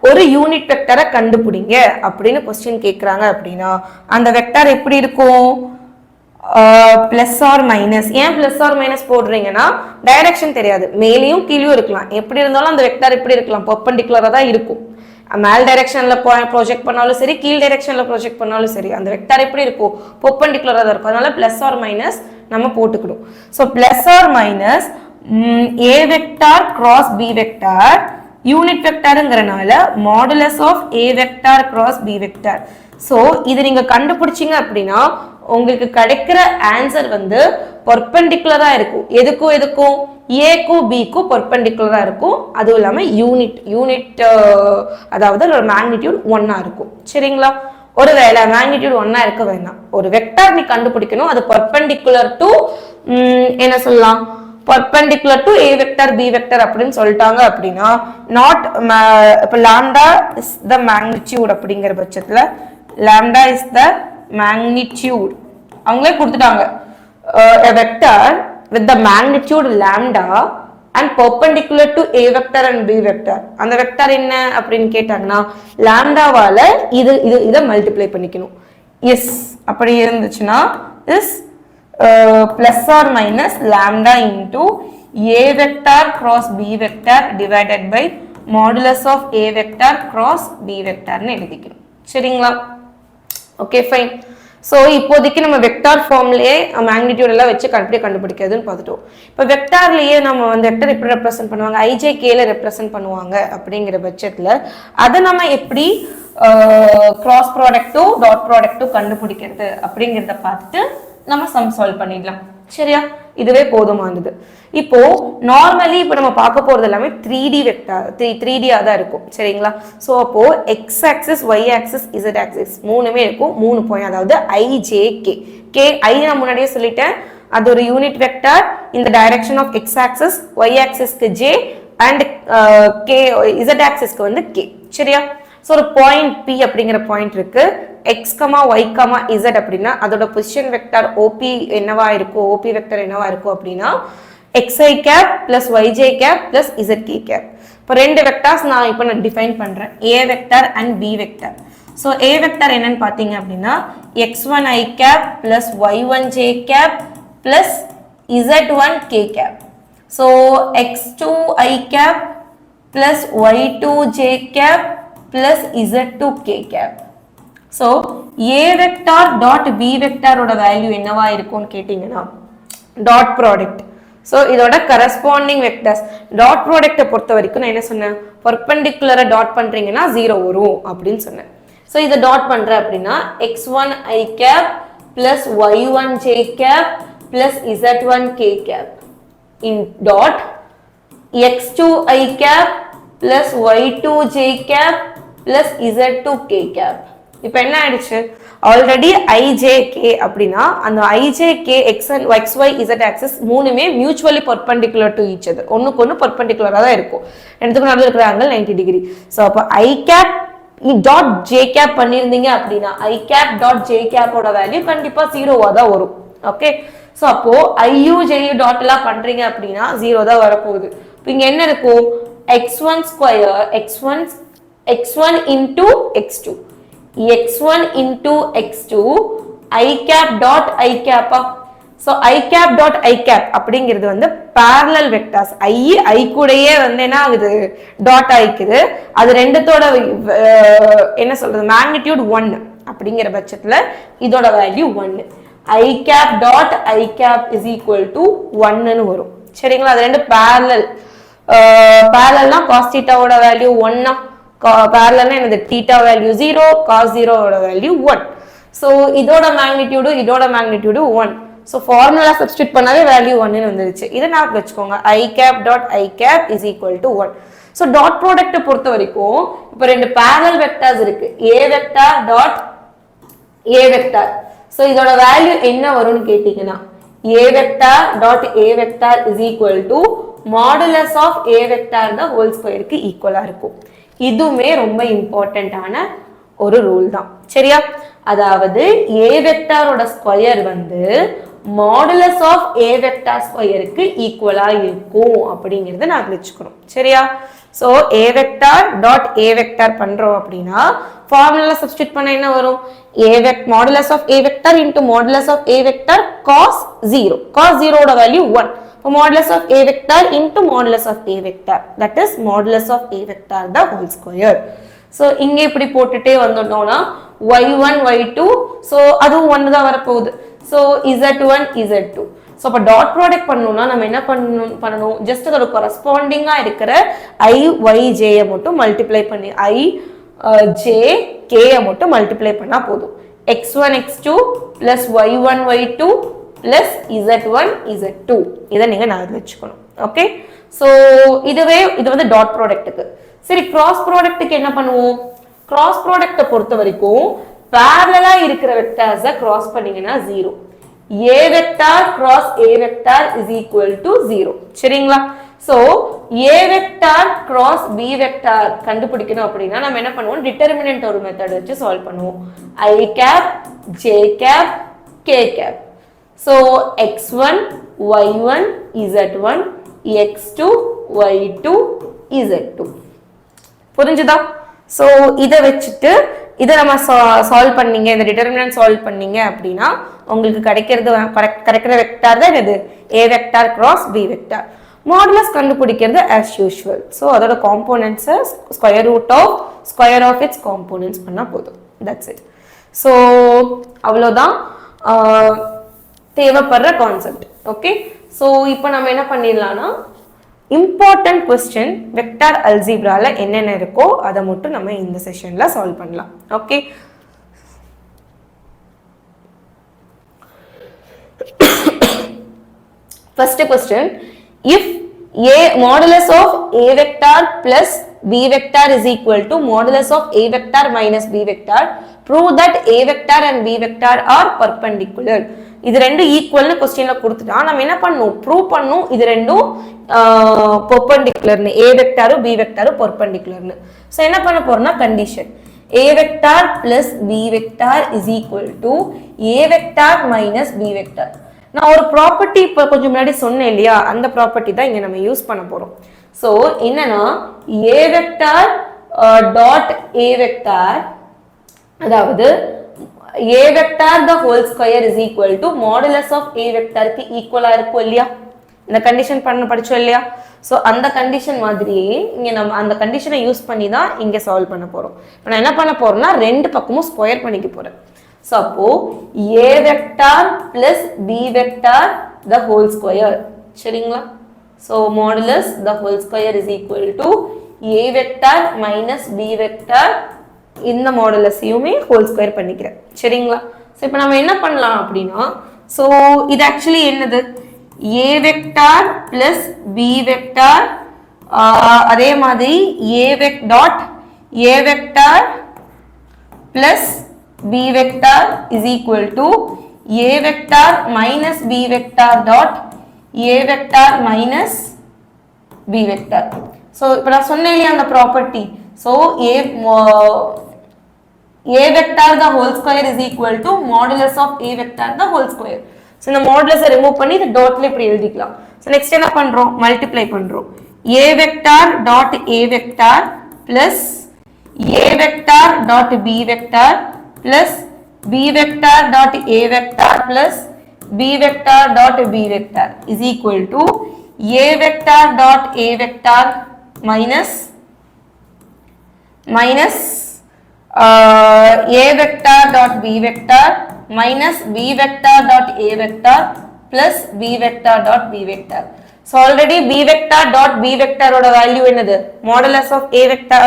ஒரு யூனிட் வெக்டரை கண்டுபிடிங்க அப்படின்னு क्वेश्चन கேக்குறாங்க அப்படின்னா அந்த வெக்டார் எப்படி இருக்கும், பிளஸ் ஆர் மைனஸ். ஏன் பிளஸ் ஆர் மைனஸ் போடுறீங்கன்னா டைரக்ஷன் தெரியாது, மேலேயும் கீழேயும் இருக்கலாம், எப்படி இருந்தாலும் அந்த வெக்டார் எப்படி இருக்கலாம், பெர்பெண்டிகுலரா தான் இருக்கும். மேல் டைரக்ஷன்ல ப்ரொஜெக்ட் பண்ணாலும் சரி, கீழ் டைரக்ஷன்ல ப்ரொஜெக்ட் பண்ணாலும் சரி, அந்த வெக்டார் எப்படி இருக்கும், பெர்பெண்டிகுலரா தான் இருக்கும். அதனால பிளஸ் ஆர் மைனஸ் நம்ம போட்டுக்கணும். So plus R minus a vector cross b vector unit வெக்டாருங்கிறனால modulus of a vector cross b vector. So இது நீங்க கண்டுபிடிச்சிங்க அப்படின்னா உங்களுக்கு கிடைக்கிற ஆன்சர் வந்து பெர்பெண்டிகுலரா இருக்கும். எதுக்கும் ஏக்கும் பிக்கும் பெர்பெண்டிகுலரா இருக்கும். அதுவும் இல்லாம யூனிட் அதாவது ஒரு மேக்னிடியூட் 1 இருக்கும். சரிங்களா? ஒருவேளை மேக்னிடியூட் 1 இருக்க வேண்டாம், ஒரு வெக்டார் நீ கண்டுபிடிக்கணும், அது பெர்பெண்டிகுலர் டு என்ன சொல்லலாம், perpendicular to a vector b vector அப்படின்னு சொல்லிட்டாங்க அப்படின்னா நாட் இப்போ லாம்டா இஸ் த மேக்னிடியூட் அப்படிங்கிற பட்சத்துல லாம்டா இஸ் த magnitude அவங்களே கொடுத்துட்டாங்க a vector with the magnitude lambda and perpendicular to a vector and b vector. அந்த வெக்டார் என்ன அப்படின்னு கேட்டாங்கன்னா லாம்டாவால இத மல்டிப்ளை பண்ணிக்கணும். எஸ் அப்படி இருந்துச்சுன்னா is plus R minus lambda into a vector cross b vector divided by modulus of a vector cross b vectorன்னு எழுதிக்கணும். சரிங்களா? Okay fine. ஸோ இப்போதைக்கு நம்ம வெக்டார் ஃபார்ம்லேயே மேக்னிடியூட் எல்லாம் வச்சு கண்டுபிடிக்கிறதுன்னு பார்த்துட்டோம். இப்போ வெக்டார்லேயே நம்ம வந்து வெக்டர் எப்படி ரெப்ரசென்ட் பண்ணுவாங்க, ஐஜேகேல ரெப்ரசென்ட் பண்ணுவாங்க அப்படிங்கிற பட்சத்தில் அதை நம்ம எப்படி கிராஸ் ப்ராடக்ட்டோ டாட் ப்ராடக்ட்டோ கண்டுபிடிக்கிறது அப்படிங்கிறத பார்த்துட்டு நம்ம சம் சால்வ் பண்ணிடலாம். சரியா? இதுவே போதுமானது. இப்போ நார்மலி இப்போ நம்ம பார்க்க போறது எல்லாமே 3D வெக்டார் 3Dயா தான் இருக்கும். சரிங்களா? ஸோ அப்போ X axis Y axis Z axis மூணுமே இருக்கும். 3 பாயிண்ட், அதாவது ஐஜேகே. கே ஐ நான் முன்னாடியே சொல்லிட்டேன், அது ஒரு யூனிட் வெக்டார். இந்த direction of X axis, Y ஆக்சிஸ்க்கு ஜே அண்ட் கே இசட் ஆக்சிஸ்க்கு வந்து கே. சரியா? ஸோ ஒரு பாயிண்ட் பி அப்படிங்கிற பாயிண்ட் இருக்கு. X comma Y comma Z அப்படின்னா அதோட பொசிஷன் வெக்டார் ஓபி என்னவா இருக்கும், ஓபி வெக்டர் என்னவா இருக்கும் அப்படின்னா xi cap plus yj cap plus zk cap. இப்போ ரெண்டு வெக்டார்ஸ் நான் இப்போ டிஃபைன் பண்றேன், a vector and b vector. So a vector என்னன்னு பார்த்தீங்க அப்படின்னா x1i cap plus y1j cap plus z1k cap. So x2i cap plus y2j cap plus z2k cap. So a vector dot b வெக்டாரோட value என்னவா இருக்கும்னு கேட்டிங்கன்னா dot product. So இதோட corresponding vectors dot ப்ராடக்டை பொறுத்த வரைக்கும் நான் என்ன சொன்னேன், பெர்பெண்டிகுலரை டாட் பண்ணுறீங்கன்னா 0 வரும் அப்படின்னு சொன்னேன். ஸோ இதை டாட் பண்ணுறேன் அப்படின்னா x1i cap plus y1j cap plus z1k cap in dot x2i cap plus y2j cap plus z2k cap. இப்போ என்ன ஆயிடுச்சு, ஆல்ரெடி ஐஜேகே அப்படின்னா அந்த ஐஜேகே எக்ஸ்ஒய் இசட் ஆக்சிஸ் மூணுமே mutually perpendicular to each other, ஒன்றுக்கு ஒன்று பர்பெண்டிகுலராக தான் இருக்கும். ரெண்டுக்கும் நடுவில் இருக்கிற ஆங்கிள் 90 டிகிரி. ஸோ அப்போ ஐ கேப் டாட் ஜே கேப் பண்ணியிருந்தீங்க அப்படின்னா ஐ கேப் டாட் ஜே கேப்போட வேல்யூ கண்டிப்பாக 0வா தான் வரும். ஓகே, ஸோ அப்போ ஐயூ ஜேயூ டாட் எல்லாம் பண்றீங்க அப்படின்னா 0 தான் வரப்போகுது. இப்போ இங்கே என்ன இருக்கும், x1 square x1 into x2 x1 into x2 i cap dot i cap. So i cap dot i cap அப்படிங்கிறது வந்து parallel vectors. i கூடயே வந்து என்ன ஆகுது, டாட் ஆயிக்குது. அது ரெண்டுத்தோட என்ன சொல்றது மேக்னிடியூட் 1 அப்படிங்கிற பட்சத்துல இதோட value 1. i cap dot i cap is equal to 1 ன்னு வரும். சரிங்களா? அது ரெண்டு parallelனா cos theta ஓட வேல்யூ 1 parallel என்னது theta value 0, cos 0 ஓட வேல்யூ 1. so இதோட மேக்னிடியூடு 1. so ஃபார்முலா சப்ஸ்டிட்யூட் பண்ணாவே வேல்யூ 1 ன்னு வந்துருச்சு. இத ஞாபகம் வெச்சுக்கோங்க, i cap dot i cap is equal to 1. so dot product பொறுத்த வரைக்கும் இப்போ ரெண்டு parallel vectors இருக்கு, a vector dot a vector. so இதோட வேல்யூ என்ன வரும்னு கேட்டிங்கனா a vector dot a vector is equal to modulus of a vector the whole square க்கு ஈக்குவலா இருக்கும். இதுமே ரொம்ப இம்பார்ட்டன்டான ஒரு ரூல் தான். சரியா? அதாவது a வெக்டாரோட ஸ்கொயர் வந்து மாடுலஸ் ஆஃப் a வெக்டார் ஸ்கொயருக்கு ஈக்குவலா இருக்கும் அப்படிங்கறத நான் வெச்சுக்கணும். சரியா? So a vector dot a vector பண்றோம் அப்படினா ஃபார்முலா சப்ஸ்டிட்யூட் பண்ண என்ன வரும், a vector modulus of a vector into modulus of a vector cos 0. cos 0 ஓட value 1. modulus of a vector into modulus of a vector, that is modulus of a vector the whole square. So இங்கே இப்படி போட்டுட்டே வந்துட்டோம்னா y1 y2 so அதுவும் ஒன்று தான் வரப்போகுது. So z1 z2. So அப்போ டாட் ப்ராடக்ட் பண்ணணும்னா நம்ம என்ன பண்ணணும் ஜஸ்ட் அதோட கரஸ்பாண்டிங்காக இருக்கிற i y j மட்டும் மல்டிப்ளை பண்ணி i j k மட்டும் மல்டிப்ளை பண்ணால் போதும். x1 x2 plus y1 y2 plus z1 z2 இதை நீங்கள் நான் வச்சுக்கணும். ஓகே, ஸோ இது வந்து டாட் ப்ராடக்ட்டுக்கு. சரி, கிராஸ் ப்ராடக்ட்டுக்கு என்ன பண்ணுவோம்? கிராஸ் ப்ராடக்ட்டை பொறுத்த வரைக்கும் பேரலா இருக்கிற வெக்டார்ஸை கிராஸ் பண்ணீங்கன்னா 0. a vector cross a vector is equal to 0. சரிங்களா? So a vector cross b vector கண்டுபிடிக்கணும் அப்படின்னா நம்ம என்ன பண்ணுவோம்? டிட்டர்மினன்ட் ஒரு மெத்தட் வச்சு சால்வ் பண்ணுவோம். i cap j cap k cap. So x1 y1 z1 x2 y2 z2. புரிஞ்சுதா? ஸோ இதை வச்சுட்டு இதை நம்ம சால்வ் பண்ணீங்க, இந்த டிட்டர்மினன்ட் சால்வ் பண்ணீங்க அப்படின்னா உங்களுக்கு கிடைக்கிற வெக்டார் தான் இது a vector cross b vector. Modulus கண்டுபிடிக்கிறது ஆஸ் யூஷுவல். ஸோ அதோட காம்போனன்ட்ஸை ஸ்கொயர் ஆஃப் இட்ஸ் காம்போனன்ட்ஸ் பண்ணால் போதும். That's it. ஸோ அவ்வளோதான் தேவைப்படுற கான்செப்ட். ஓகே, ஸோ இப்போ நம்ம என்ன பண்ணிடலாம்னா இம்பார்ட்டன்ட் கொஸ்டின் வெக்டார் அல்ஜிப்ரால என்னென்ன இருக்கோ அதை மட்டும் நம்ம இந்த செஷன்ல சால்வ் பண்ணலாம். Okay, first question, if a modulus of a vector plus b vector is equal to modulus of a vector minus b vector, prove that a vector and b vector are perpendicular. இது ரெண்டும் ஈக்குவல்னு கொஸ்டின்ல கொடுத்துட்டா நம்ம என்ன பண்ணணும்? Prove பண்ணணும் இது ரெண்டும் பெர்பெண்டிகுலர்னு, a வெக்டாரும் b வெக்டாரும் பெர்பெண்டிகுலர்னு. ஸோ என்ன பண்ண போறோம்னா condition a vector plus b vector is equal to a vector minus b vector. நான் ஒரு ப்ராப்பர்ட்டி இப்போ கொஞ்சம் முன்னாடி சொன்னேன் இல்லையா, அந்த ப்ராப்பர்ட்டி தான் இங்கே நம்ம யூஸ் பண்ண போறோம். ஸோ என்னன்னா a vector dot a vector, அதாவது a vector the whole square is equal to modulus of a vector க்கு ஈக்குவலா இருக்கும் இல்லையா? இந்த கண்டிஷன் படிச்சோம் இல்லையா? ஸோ அந்த கண்டிஷன் மாதிரியே இங்க நம்ம அந்த கண்டிஷனை யூஸ் பண்ணி தான் இங்க சால்வ் பண்ண போறோம். இப்போ நான் என்ன பண்ண போறேன்னா ரெண்டு பக்கமும் ஸ்கொயர் பண்ணிக்க போறேன். ஸோ அப்போ a vector plus b vector the whole square. சரிங்களா? So modulus the whole square is equal to a vector minus b vector, இந்த மாடுலஸையுமே ஹோல் ஸ்கொயர் பண்ணிக்கிறேன். சரிங்களா? ஸோ இப்போ நம்ம என்ன பண்ணலாம் அப்படின்னா, ஸோ இது ஆக்சுவலி என்னது? a vector plus b vector, அதே மாதிரி a vector plus b vector is equal to a vector minus b vector dot a vector minus b vector. So இப்போ நான் சொன்னேன் இல்லையா அந்த property. So a vector the whole square is equal to modulus of a vector the whole square. So இந்த modulus remove பண்ணி இந்த dotல இப்படி எழுதிக்கலாம். So next என்ன பண்றோம்? multiply பண்றோம். a vector dot a vector plus a vector dot b vector plus b vector dot a vector plus b vector dot b vector is equal to a vector dot a vector minus a vector dot b vector minus b vector dot a vector plus b vector dot b vector. So already b vector dot b vector oda value என்னது? modulus of a vector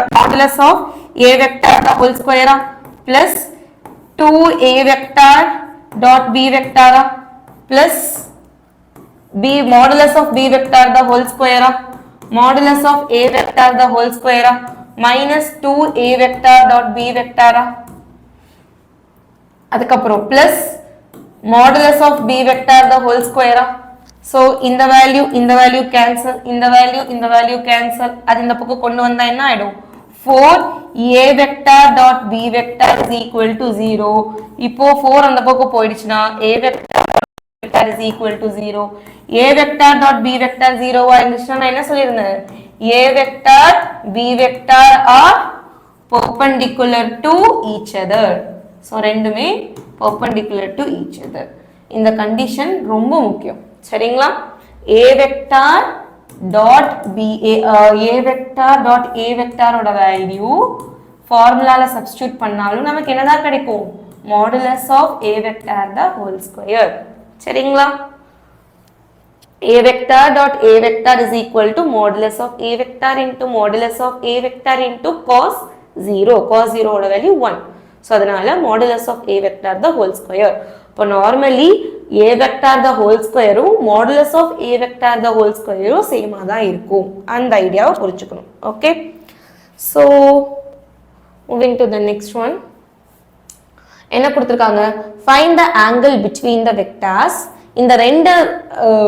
the whole square plus 2a vector dot b vector plus b modulus of b vector the whole square modulus of a vector the whole square minus 2a vector dot b vector, அதுக்கப்புறம் plus modulus of b vector the whole square. So இந்த value cancel, இந்த value cancel, அது இந்த பக்கம் கொண்டு வந்தா என்ன ஆயிடும்? 4a vector dot b vector is equal to 0. இப்போ 4 அந்த பக்கம் போயிடுச்சுனா a vector is equal to 0. a vector dot b vector 0 ஆ இருந்துச்சுனா நான் என்ன சொல்லிருந்தேன்? a vector b vector are perpendicular to each other. So ரெண்டுமே perpendicular to each other. இந்த condition ரொம்ப முக்கியம். சரிங்களா? a vector dot a vector dot a vector ஓட வேல்யூ ஃபார்முலால சப்ஸ்டிட்யூட் பண்ணாலும் நமக்கு என்னதான் கிடைக்கும் modulus of a vector the whole square சரிங்களா a vector dot a vector is equal to modulus of a vector into modulus of a vector into cos 0 cos 0 ஓட value 1 so அதனால modulus of a vector the whole square இப்போ normally a vector the whole square modulus of a vector the whole square சேமா தான் இருக்கும் அந்த ஐடியாவை புரிஞ்சுக்கணும் okay so moving to the next one என்ன கொடுத்திருக்காங்க find the angle between the vectors இந்த ரெண்டு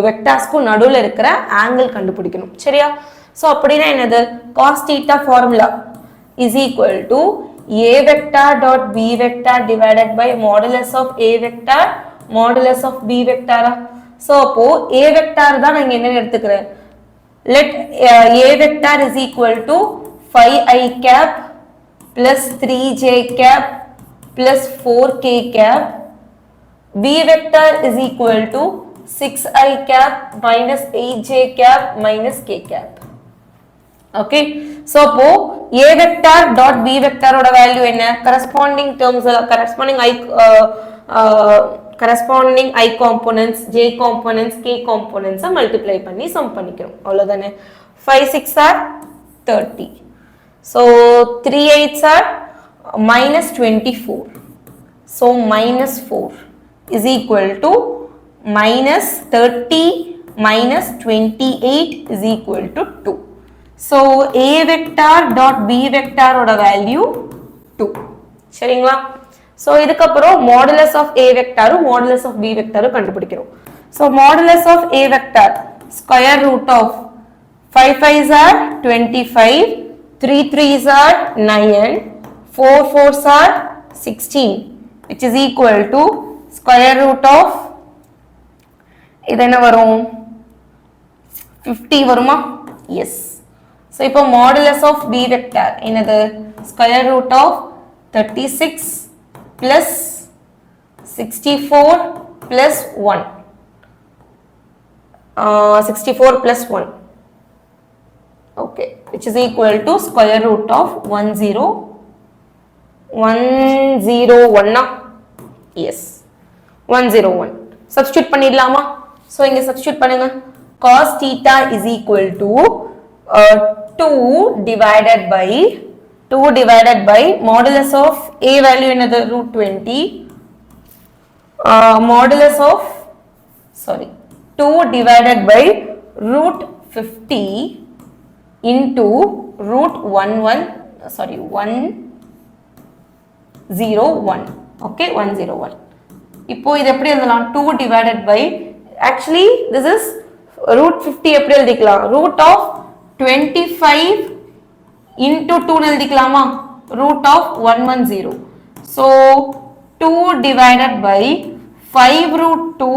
வெக்டார்ஸ்க்கு நடுவுல இருக்கிற ஆங்கிள் கண்டுபிடிக்கணும் சரியா சோ அப்படினா என்னது cos θ formula is equal to a vector dot b vector divided by modulus of a vector modulus of b vector so அப்போ a vector தான் நான் இங்க என்ன எடுத்துக்கிறேன் let a vector is equal to 5i cap plus 3j cap plus 4k cap b vector is equal to 6i cap minus 8j cap minus k cap okay so appo a vector dot b vector oda value enna corresponding terms corresponding i components j components k components multiply பண்ணி sum பண்ணிக்கிறோம் அவ்வளவுதானே 5 6 are 30 so 3 8s are minus 24 so minus 4 is equal to minus 30 minus 28 is equal to 2 so a vector dot b vector oda value 2 சரிங்களா so இதுக்கு அப்புறம் modulus of a vector modulus of b vector கண்டுபிடிக்கிறோம் so modulus of a vector square root of 5 5s are 25 3 3s are 9 4 4s are 16 which is equal to square root of இது என்ன வரும் 50 வருமா yes so இப்போ modulus of b vector என்னது square root of 36 plus 64 plus 1 64 plus 1 okay which is equal to square root of 101 yes 101 substitute பண்ணிடலாமா so இங்க substitute பண்ணுங்க cos theta is equal to 2 divided by modulus of a value another root 20 modulus of 2 divided by root 50 into root 101 okay 101 இப்போ இது எப்படி எழுதலாம் 2 divided by actually this is root 50 எப்படி எழுதிக்கலாம் root of 25 into 2 எழுதிக்கலாமா root of 110 so 2 divided by 5 root 2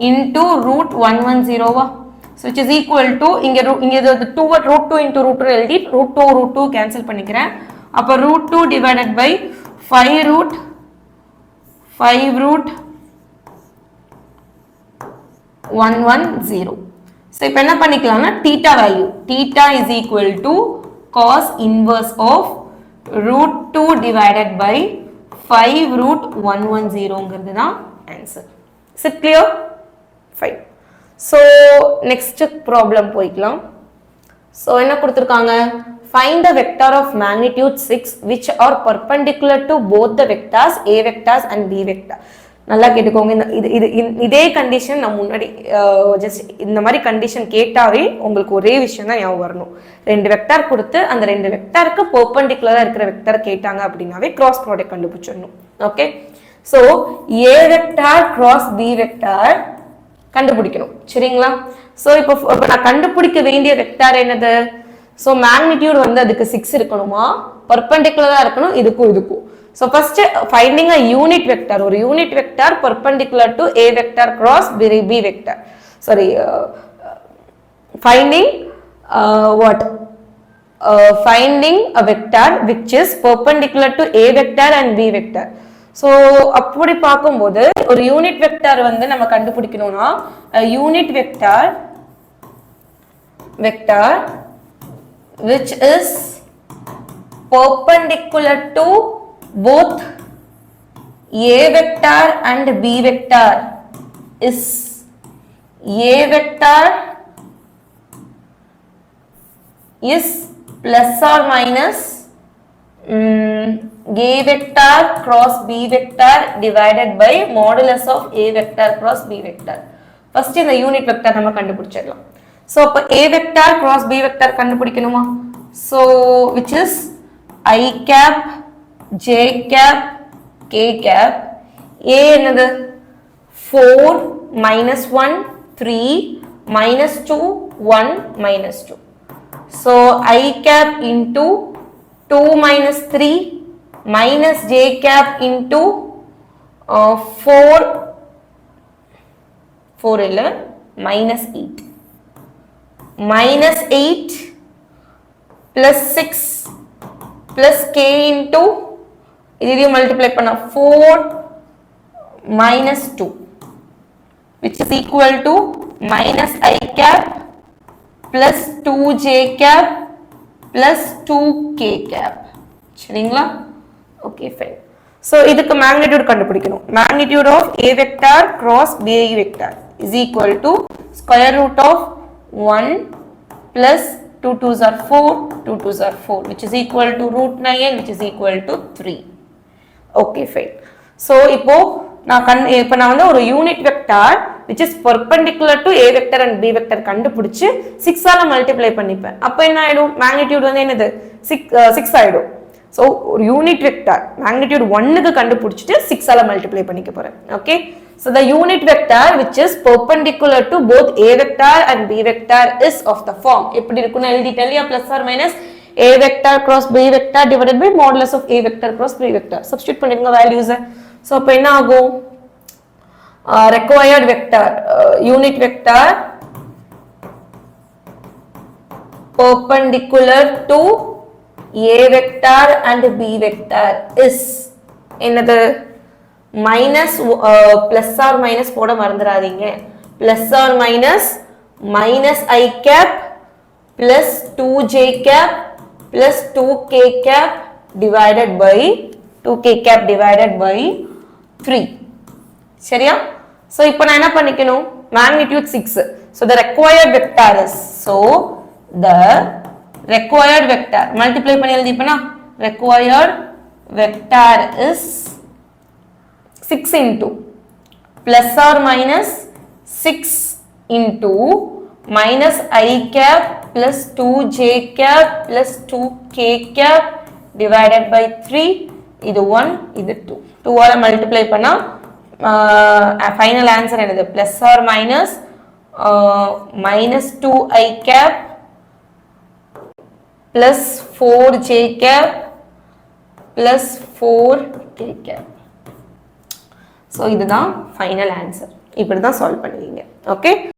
into root 110 வா so which is equal to இங்க 2 root 2 into root 2 எழுதி root 2 cancel பண்ணிக்கிறேன் அப்ப root 2 divided by 5 root 110 so இப்போ என்ன பண்ணிக்கலாம்னா theta value theta is equal to cos inverse of root 2 divided by 5 root 110 ங்கிறது தான் answer is it clear fine so next problem போய்க்கலாம் so என்ன கொடுத்திருக்காங்க find the vector of magnitude 6 which are perpendicular to both the vectors a vectors and b vector நல்லா கேட்டுக்கோங்க இதே condition நான் முன்னாடி ஜஸ்ட் இந்த மாதிரி கண்டிஷன் கேட்டாவே உங்களுக்கு ஒரே விஷயம் தான் ஞாபகம் வரணும் ரெண்டு வெக்டார் கொடுத்து அந்த ரெண்டு வெக்டாருக்கு பெர்பெண்டிகுலரா இருக்கிற வெக்டார் கேட்டாங்க அப்படினாவே கிராஸ் ப்ராடக்ட் கண்டுபிடிச்சிடணும் okay so a vector cross b vector கண்டுபிடிக்கணும் சரிங்களா சோ இப்போ நான் கண்டுபிடிக்க வேண்டிய வெக்டார் என்னது சோ மேக்னிட்யூட் வந்து அதுக்கு 6 இருக்கணுமா பெர்பெண்டிகுலரா இருக்கணும் இதுக்கும் so first finding a unit vector or unit vector perpendicular to a vector cross b vector finding finding a vector which is perpendicular to a vector and b vector so அப்படி பாக்கும்போது ஒரு unit vector வந்து நம்ம கண்டுபிடிக்கணும்னா unit vector which is perpendicular to both A vector and B vector is A vector is plus or minus A vector cross B vector divided by modulus of A vector cross B vector. First இந்த unit vector நம்ம கண்டுபிடிச்சிடலாம். So அப்ப A vector cross B vector கண்டுபிடிக்கணுமா? So which is I cap, J cap, K cap. A என்னது 4 minus 1 3 minus 2 1 minus 2. So I cap into 2 minus 3 minus J cap into 4 இல்ல minus 8 minus 8 plus 6 plus K into இதையும் multiply பண்ணா 4 minus 2 which is equal to minus I cap plus 2J cap plus 2K cap. சரிங்களா? Okay, fine. So இதுக்கு magnitude கண்டுபிடிக்கணும். Magnitude of A vector cross B vector is equal to square root of 1 plus 2 2s are 4, 2 2s are 4, which is equal to root 9, which is equal to 3. Okay, fine. So இப்போ நான் வந்து ஒரு unit vector which is perpendicular to A vector and B vector கண்டுபிடிச்சு 6 ஆல multiply பண்ணிப்பேன். அப்ப என்ன ஆயிடும்? மேக்னிட்யூட் வந்து என்னது 6 ஆயிடும். So ஒரு யூனிட் வெக்டார் மேக்னிட்யூட் 1 க்கு கண்டுபிடிச்சிட்டு 6 ஆல மல்டிப்ளை பண்ணிக்க போறேன். Okay, so the unit vector which is perpendicular to both A vector and B vector is of the form எப்படி இருக்குன்னு எழுதிட்டேன் இல்லையா? plus or minus A vector cross B vector divided by modulus of A vector cross B vector. Substitute பண்ணிருங்க values. So அப்ப என்ன ஆகும்? Required vector unit vector perpendicular to A vector and B vector is என்னது minus plus or minus போட மறந்துடாதீங்க. plus or minus minus I cap plus 2J cap plus 2K cap divided by 2K cap divided by 3. சரியா? So இப்போ நான் என்ன பண்ணிக்கணும்? magnitude 6. So the required vector is, so the required vector multiply பண்ணி எழுதிப்பனா required vector is 6 into plus or minus 6 into minus I cap plus 2J cap plus 2K cap divided by 3. இது 1 இது 2. 2 ஆல multiply பண்ணா final answer என்னது? plus or minus minus 2I cap plus 4J cap plus 4K cap. So இதுதான் final answer. இப்படி தான் solve பண்ணுவீங்க. Okay.